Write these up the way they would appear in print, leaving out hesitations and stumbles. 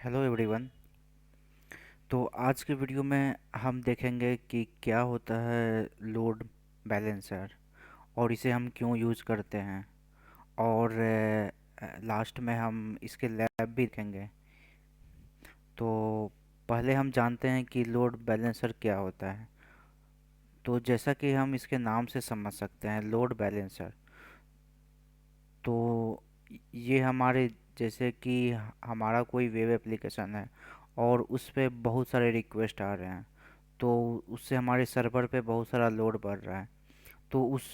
Hello everyone. तो आज के वीडियो में हम देखेंगे कि क्या होता है लोड बैलेंसर और इसे हम क्यों यूज़ करते हैं। और लास्ट में हम इसके लैब भी देखेंगे। तो पहले हम जानते हैं कि लोड बैलेंसर क्या होता है। तो जैसा कि हम इसके नाम से समझ सकते हैं, लोड बैलेंसर तो ये हमारे जैसे कि हमारा कोई वेब एप्लीकेशन है और उस पे बहुत सारे रिक्वेस्ट आ रहे हैं, तो उससे हमारे सर्वर पे बहुत सारा लोड बढ़ रहा है। तो उस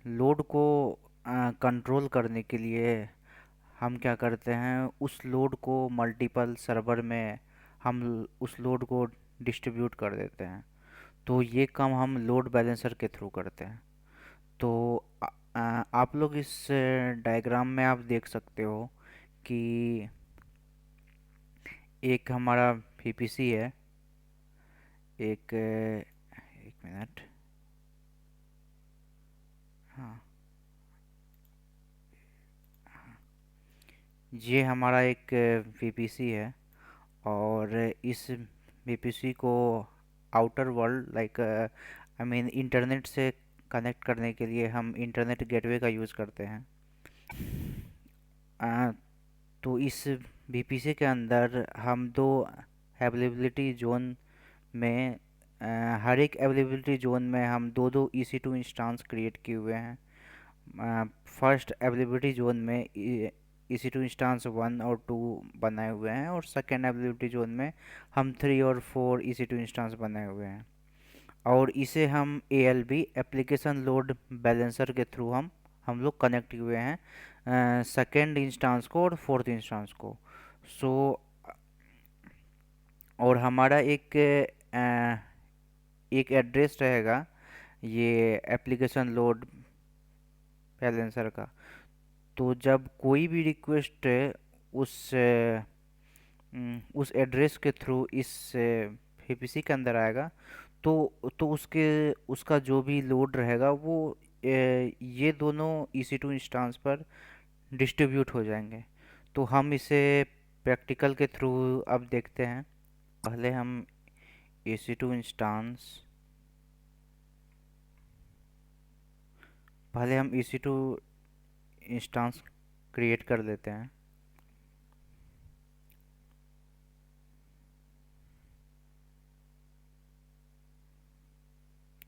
लोड को कंट्रोल करने के लिए हम क्या करते हैं, उस लोड को मल्टीपल सर्वर में हम उस लोड को डिस्ट्रीब्यूट कर देते हैं। तो ये काम हम लोड बैलेंसर के थ्रू करते हैं। तो आप लोग इस डायग्राम में आप देख सकते हो कि एक हमारा पीपीसी है। एक मिनट। हाँ, ये हमारा एक पीपीसी है और इस पीपीसी को outer world like I mean internet से कनेक्ट करने के लिए हम इंटरनेट गेटवे का यूज़ करते हैं। अ, तो इस बीपीसी के अंदर हम दो अवेलेबिलिटी जोन में हर एक अवेलेबिलिटी जोन में हम दो दो EC2 इंस्टांस क्रिएट किए हुए हैं। फर्स्ट अवेलेबिलिटी जोन में EC2 इंस्टांस 1 और 2 बनाए हुए हैं और सेकेंड अवेलेबिलिटी जोन में हम 3 और 4 EC2 इंस्टांस बनाए हुए हैं। और इसे हम ALB एप्लीकेशन लोड बैलेंसर के थ्रू हम लोग कनेक्ट हुए हैं सेकेंड इंस्टांस को और फोर्थ इंस्टांस को। सो और हमारा एक एड्रेस रहेगा ये एप्लीकेशन लोड बैलेंसर का। तो जब कोई भी रिक्वेस्ट उस एड्रेस के थ्रू इस पीपीसी के अंदर आएगा, तो उसके उसका जो भी लोड रहेगा वो ये दोनों EC2 इंस्टांस पर डिस्ट्रीब्यूट हो जाएंगे। तो हम इसे प्रैक्टिकल के थ्रू अब देखते हैं। पहले हम EC2 इंस्टांस पहले हम EC2 इंस्टांस क्रिएट कर लेते हैं।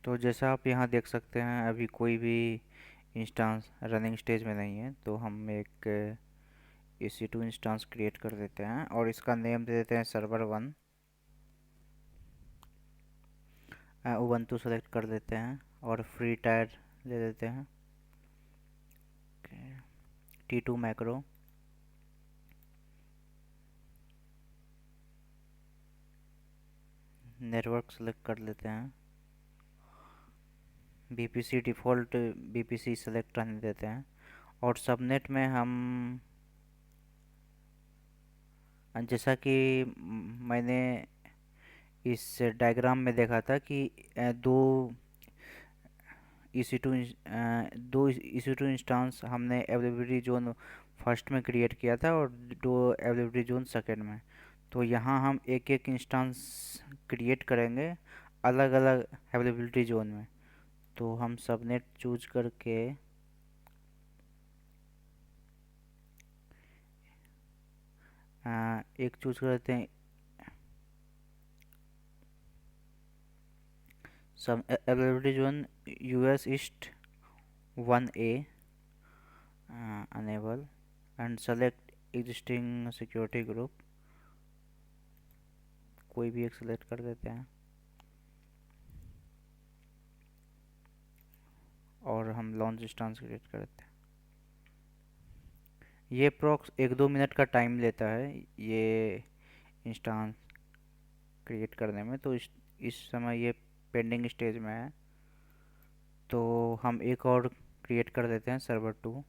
तो जैसा आप यहाँ देख सकते हैं, अभी कोई भी इंस्टांस रनिंग स्टेज में नहीं है, तो हम एक EC2 इंस्टांस क्रिएट कर देते हैं और इसका नेम दे देते हैं सर्वर 1। उबंटू सेलेक्ट कर देते हैं और फ्री टायर ले लेते हैं। T2 मैक्रो, नेटवर्क सेलेक्ट कर लेते हैं। BPC डिफ़ॉल्ट BPC सेलेक्ट रहने देते हैं और सबनेट में हम जैसा कि मैंने इस डायग्राम में देखा था कि EC2 दो EC2 इंस्टांस हमने अवेलेबिलिटी जोन फर्स्ट में क्रिएट किया था और दो अवेलेबिलिटी जोन सेकंड में। तो यहाँ हम एक एक इंस्टांस क्रिएट करेंगे अलग अलग अवेलेबिलिटी जोन में। तो हम सबनेट चूज करके एक चूज करते हैं सब availability zone US east 1A enable and select existing security group। कोई भी एक सेलेक्ट कर देते हैं और हम लॉन्च इंस्टांस क्रिएट कर देते हैं। ये अप्रॉक्स 1-2 मिनट का टाइम लेता है ये इंस्टांस क्रिएट करने में। तो इस समय ये पेंडिंग स्टेज में है। तो हम एक और क्रिएट कर देते हैं सर्वर 2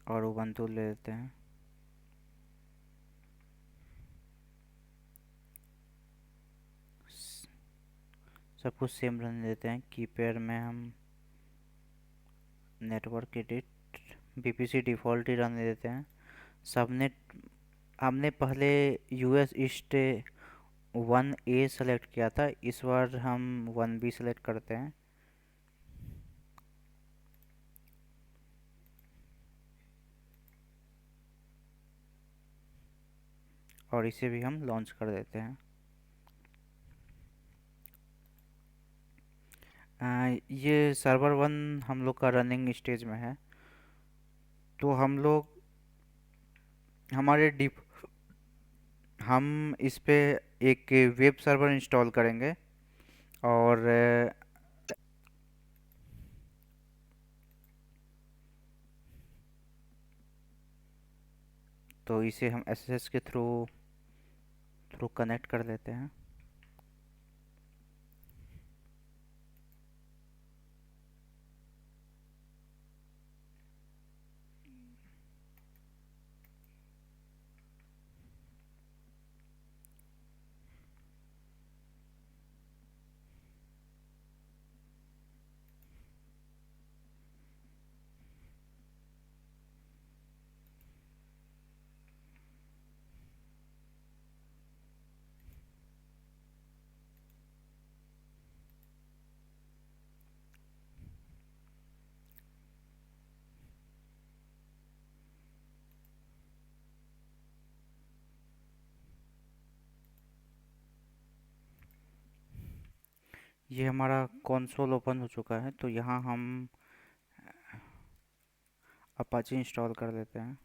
और उबंटू ले लेते हैं। सब कुछ सेम रहने देते हैं। कीपैड में हम नेटवर्क एडिट बीपीसी डिफ़ॉल्ट ही रहने देते हैं। सबनेट हमने पहले यूएस ईस्ट 1A सेलेक्ट किया था, इस बार हम 1B सेलेक्ट करते हैं और इसे भी हम लॉन्च कर देते हैं। ये सर्वर 1 हम लोग का रनिंग स्टेज में है। तो हम लोग हमारे डिप हम इस पे एक वेब सर्वर इंस्टॉल करेंगे और तो इसे हम एसएसएस के थ्रू थ्रू कनेक्ट कर लेते हैं। ये हमारा कंसोल ओपन हो चुका है, तो यहाँ हम अपाची इंस्टॉल कर देते हैं।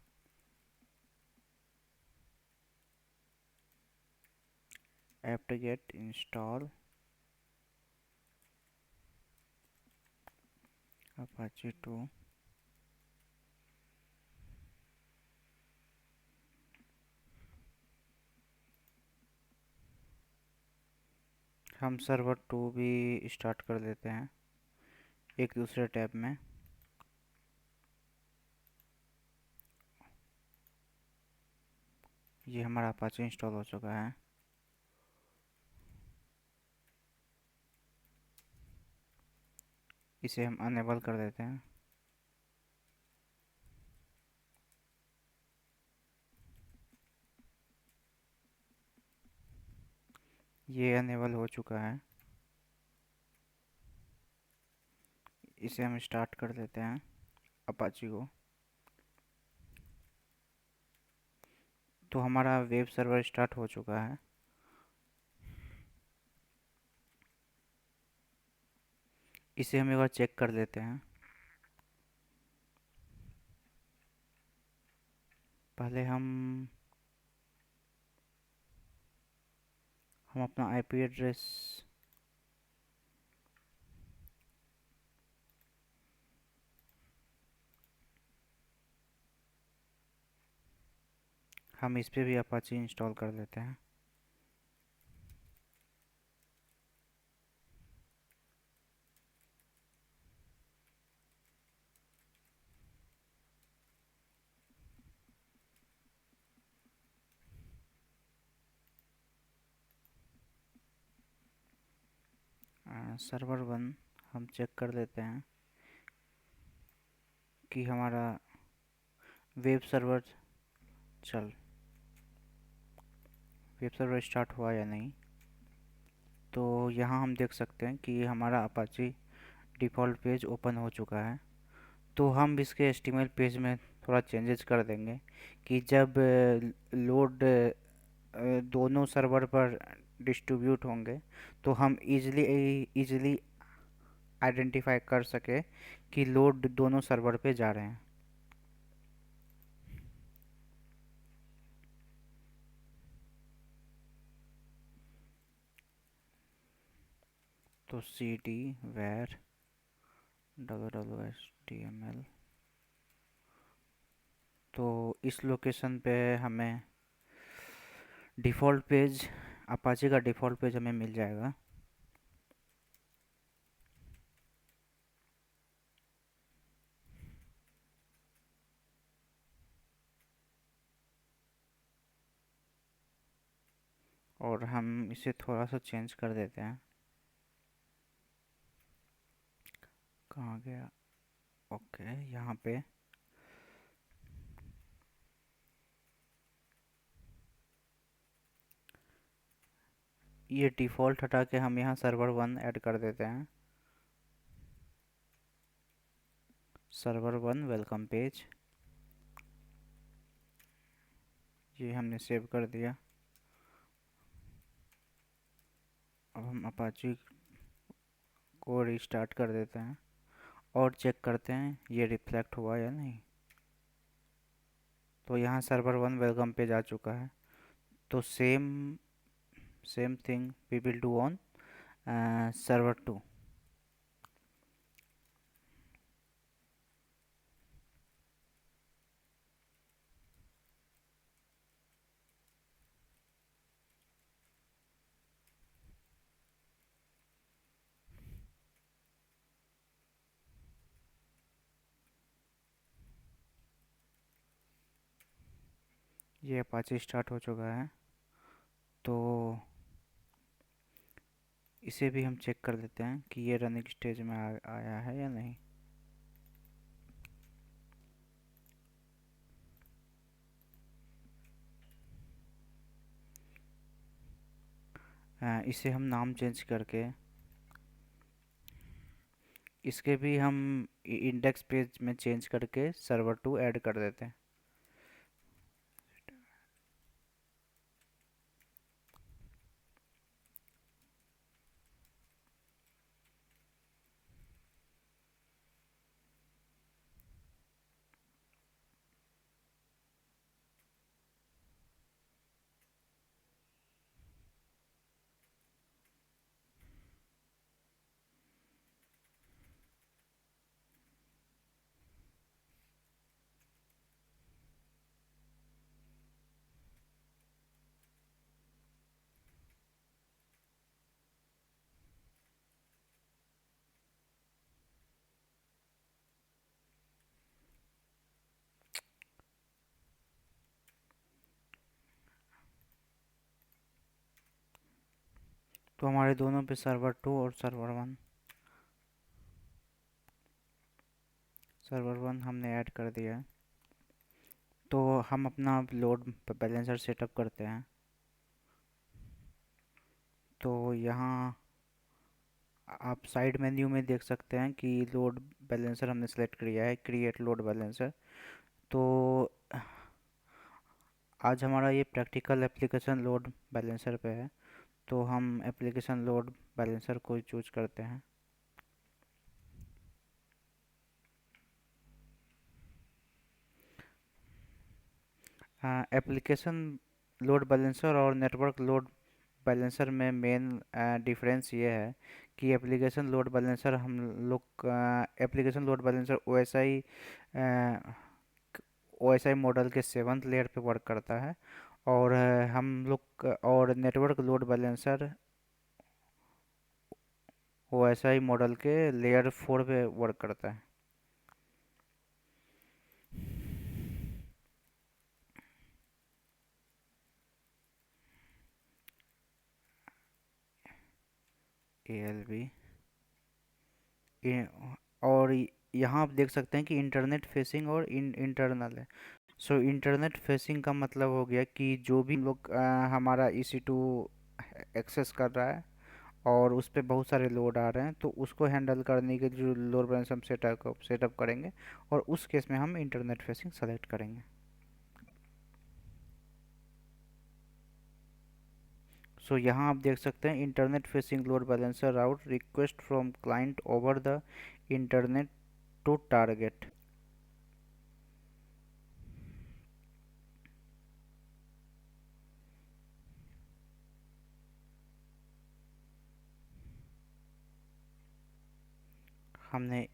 apt-get install apache 2। हम सर्वर 2 भी स्टार्ट कर देते हैं एक दूसरे टैब में। ये हमारा अपाचे इंस्टॉल हो चुका है। इसे हम अनेबल कर देते हैं। ये अनेबल हो चुका है। इसे हम स्टार्ट कर देते हैं अपाची को। तो हमारा वेब सर्वर स्टार्ट हो चुका है। इसे हम एक बार चेक कर लेते हैं। पहले हम अपना आईपी एड्रेस हम इस पे भी अपाची इंस्टॉल कर लेते हैं। सर्वर 1 हम चेक कर लेते हैं कि हमारा वेब सर्वर चल वेब सर्वर स्टार्ट हुआ या नहीं। तो यहाँ हम देख सकते हैं कि हमारा अपाची डिफ़ॉल्ट पेज ओपन हो चुका है। तो हम इसके एचटीएमएल पेज में थोड़ा चेंजेस कर देंगे कि जब लोड दोनों सर्वर पर डिस्ट्रीब्यूट होंगे तो हम इजीली आइडेंटिफाई कर सके कि लोड दोनों सर्वर पे जा रहे हैं। तो cd var www.html, तो इस लोकेशन पे हमें डिफ़ॉल्ट पेज अपाचे का डिफ़ॉल्ट पेज हमें मिल जाएगा। और हम इसे थोड़ा सा चेंज कर देते हैं। कहाँ गया? ओके, यहाँ पे ये डिफ़ॉल्ट हटा के हम यहाँ सर्वर वन ऐड कर देते हैं। सर्वर वन वेलकम पेज, ये हमने सेव कर दिया। अब हम अपाची को रिस्टार्ट कर देते हैं और चेक करते हैं ये रिफ्लेक्ट हुआ या नहीं। तो यहाँ सर्वर वन वेलकम पेज आ चुका है। तो same same thing we will do on server two. ये अपाची स्टार्ट हो चुका है, तो इसे भी हम चेक कर लेते हैं कि ये रनिंग स्टेज में आया है या नहीं। इसे हम नाम चेंज करके इसके भी हम इंडेक्स पेज में चेंज करके सर्वर टू ऐड कर देते हैं। तो हमारे दोनों पे सर्वर टू और सर्वर वन हमने ऐड कर दिया है। तो हम अपना लोड बैलेंसर सेटअप करते हैं। तो यहाँ आप साइड मेन्यू में देख सकते हैं कि लोड बैलेंसर हमने सेलेक्ट किया है, क्रिएट लोड बैलेंसर। तो आज हमारा ये प्रैक्टिकल एप्लीकेशन लोड बैलेंसर पे है, तो हम एप्लीकेशन लोड बैलेंसर को चूज करते हैं। एप्लीकेशन लोड बैलेंसर और नेटवर्क लोड बैलेंसर में मेन डिफरेंस ये है कि एप्लीकेशन लोड बैलेंसर हम लोग application load balancer O S I model के सेवन्थ लेयर पे वर्क करता है, और हम लोग और network load balancer O S I model के लेयर 4 पे वर्क करता है। ALB और यहाँ आप देख सकते हैं कि इंटरनेट फेसिंग और इंटरनल है। सो इंटरनेट फेसिंग का मतलब हो गया कि जो भी लोग हमारा EC2 एक्सेस कर रहा है और उस पर बहुत सारे लोड आ रहे हैं, तो उसको हैंडल करने के जो लोड बैलेंस हम सेटअप करेंगे, और उस केस में हम इंटरनेट फेसिंग सेलेक्ट करेंगे। सो यहाँ आप देख सकते हैं internet facing load balancer route request from client over the internet to target. हमने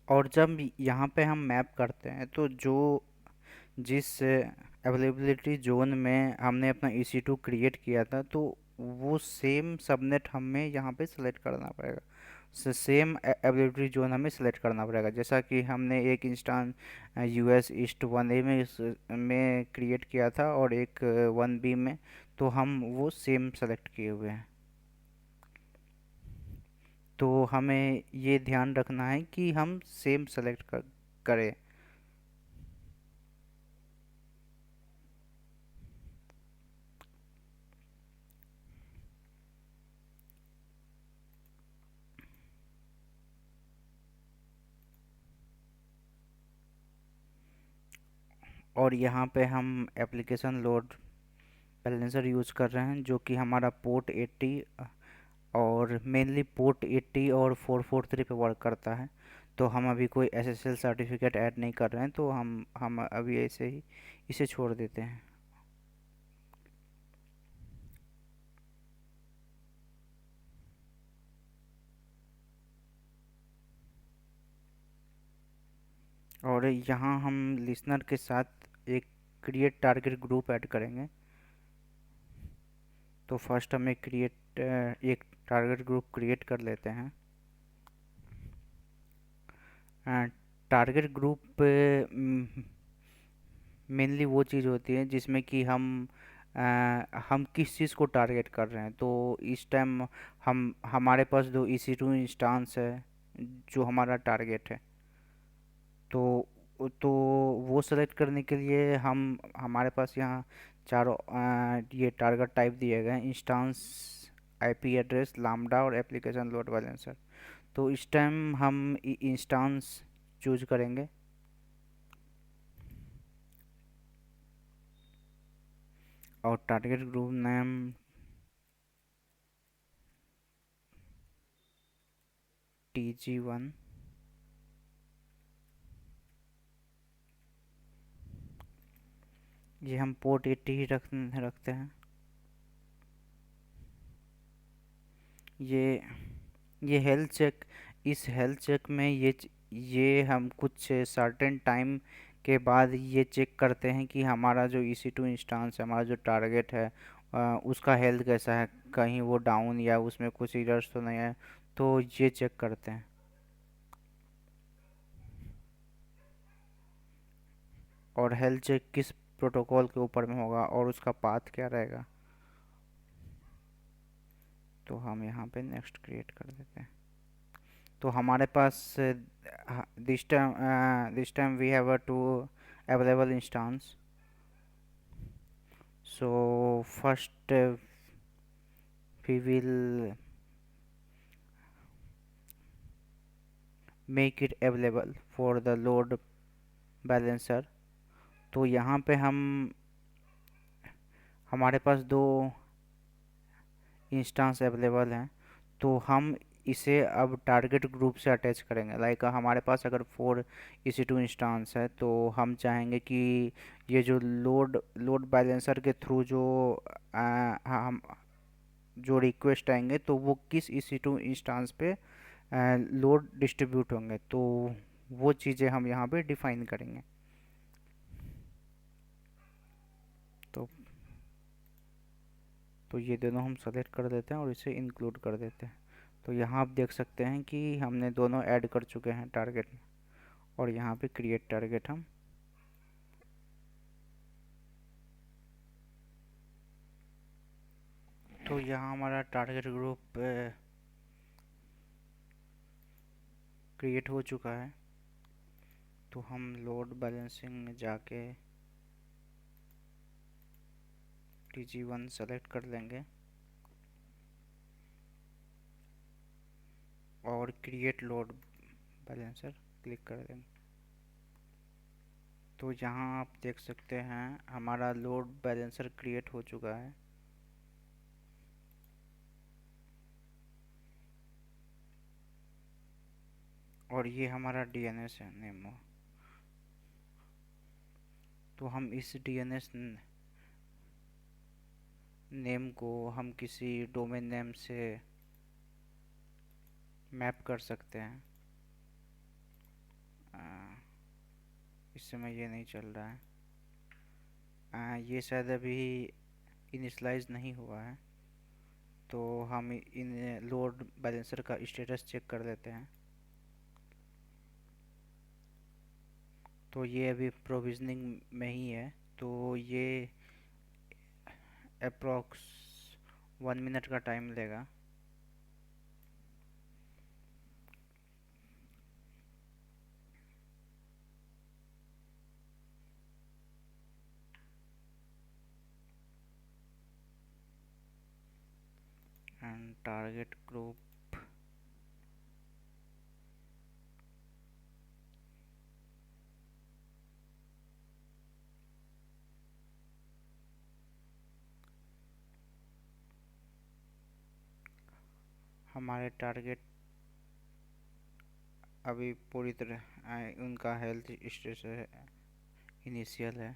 और जब यहाँ पे हम मैप करते हैं, तो जो जिस अवेलेबिलिटी जोन में हमने अपना EC2 क्रिएट किया था, तो वो सेम सबनेट हमें यहाँ पे सेलेक्ट करना पड़ेगा। सेम एबिलिटी जोन हमें सेलेक्ट करना पड़ेगा। जैसा कि हमने एक इंस्टांस यूएस ईस्ट 1A में में क्रिएट किया था और एक 1B में, तो हम वो सेम सेलेक्ट किए हुए हैं। तो हमें ये ध्यान रखना है कि हम सेम सेलेक्ट करें। और यहाँ पे हम एप्लीकेशन लोड बैलेंसर यूज़ कर रहे हैं, जो कि हमारा पोर्ट 80 और मेनली पोर्ट 80 और 443 पे वर्क करता है। तो हम अभी कोई एसएसएल सर्टिफिकेट ऐड नहीं कर रहे हैं, तो हम अभी ऐसे ही इसे छोड़ देते हैं। और यहाँ हम लिसनर के साथ एक क्रिएट टारगेट ग्रुप ऐड करेंगे। तो फर्स्ट हम एक टारगेट ग्रुप क्रिएट कर लेते हैं। टारगेट ग्रुप मेनली वो चीज़ होती है जिसमें कि हम किस चीज़ को टारगेट कर रहे हैं। तो इस टाइम हम हमारे पास दो EC2 इंस्टांस है जो हमारा टारगेट है। तो तो वो सेलेक्ट करने के लिए हम हमारे पास यहाँ चारों ये टारगेट टाइप दिए गए हैं: इंस्टांस, आईपी एड्रेस, लामडा और एप्लीकेशन लोड बैलेंसर। तो इस टाइम हम इंस्टांस चूज करेंगे और टारगेट ग्रुप नेम TG1। ये हम पोर्ट 80 ही रखते हैं। ये ये हेल्थ चेक, इस हेल्थ चेक में ये हम कुछ सर्टेन टाइम के बाद ये चेक करते हैं कि हमारा जो EC2 इंस्टांस है, हमारा जो टारगेट है, उसका हेल्थ कैसा है, कहीं वो डाउन या उसमें कुछ एरर्स तो नहीं है। तो ये चेक करते हैं। और हेल्थ चेक किस प्रोटोकॉल के ऊपर में होगा और उसका पाथ क्या रहेगा। तो हम यहाँ पे नेक्स्ट क्रिएट कर देते हैं। तो हमारे पास this time we have two available instances. So first we will make it available for the load balancer। तो यहाँ पे हमारे पास दो इंस्टेंस अवेलेबल हैं। तो हम इसे अब टारगेट ग्रुप से अटैच करेंगे। लाइक हमारे पास अगर 4 EC2 इंस्टेंस है, तो हम चाहेंगे कि ये जो लोड बैलेंसर के थ्रू हम जो रिक्वेस्ट आएंगे, तो वो किस EC2 इंस्टेंस पे लोड डिस्ट्रीब्यूट होंगे। तो वो चीज़ें हम यहाँ पे डिफाइन करेंगे। तो तो ये दोनों हम सेलेक्ट कर देते हैं और इसे इंक्लूड कर देते हैं। तो यहाँ आप देख सकते हैं कि हमने दोनों ऐड कर चुके हैं टारगेट में। और यहाँ पे क्रिएट टारगेट हम तो यहाँ हमारा टारगेट ग्रुप क्रिएट हो चुका है। तो हम लोड बैलेंसिंग में जाके TG1 सेलेक्ट कर लेंगे और क्रिएट लोड बैलेंसर क्लिक कर देंगे। तो यहाँ आप देख सकते हैं हमारा लोड बैलेंसर क्रिएट हो चुका है। और ये हमारा DNS है नेम। तो हम इस DNS नेम को हम किसी डोमेन नेम से मैप कर सकते हैं। आ, इस समय ये नहीं चल रहा है। ये शायद अभी इनिशलाइज नहीं हुआ है। तो हम इन लोड बैलेंसर का स्टेटस चेक कर लेते हैं। तो ये अभी प्रोविजनिंग में ही है, तो ये अप्रॉक्स 1 मिनट का टाइम लेगा। एंड टारगेट ग्रुप, हमारे टारगेट अभी पूरी तरह उनका हेल्थ स्टेटस इनिशियल है।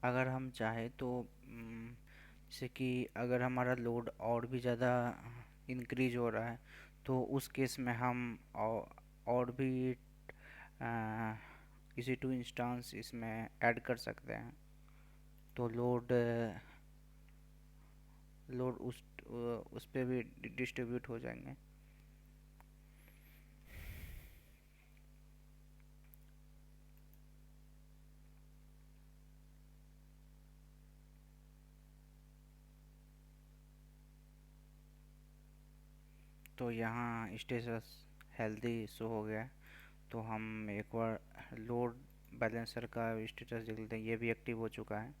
अगर हम चाहें तो जैसे कि अगर हमारा लोड और भी ज़्यादा इंक्रीज हो रहा है, तो उस केस में हम और भी इसी टू इंस्टांस इसमें ऐड कर सकते हैं। तो लोड उस पे भी डिस्ट्रीब्यूट हो जाएंगे। तो यहाँ स्टेटस हेल्दी शो हो गया है। तो हम एक बार लोड बैलेंसर का स्टेटस देख लेते हैं, ये भी एक्टिव हो चुका है।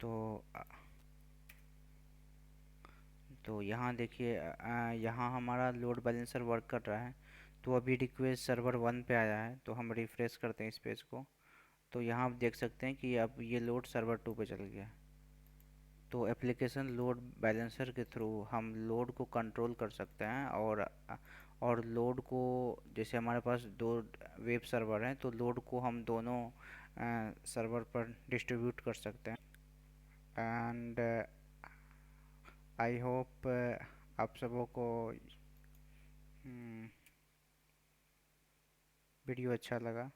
तो तो यहाँ देखिए, यहाँ हमारा लोड बैलेंसर वर्क कर रहा है। तो अभी रिक्वेस्ट सर्वर 1 पे आया है, तो हम रिफ्रेश करते हैं इस पेज को। तो यहाँ आप देख सकते हैं कि अब ये लोड सर्वर 2 पे चल गया। तो एप्लीकेशन लोड बैलेंसर के थ्रू हम लोड को कंट्रोल कर सकते हैं, और लोड को, जैसे हमारे पास दो वेब सर्वर हैं, तो लोड को हम दोनों सर्वर पर डिस्ट्रीब्यूट कर सकते हैं। एंड आई होप आप सबों को वीडियो अच्छा लगा।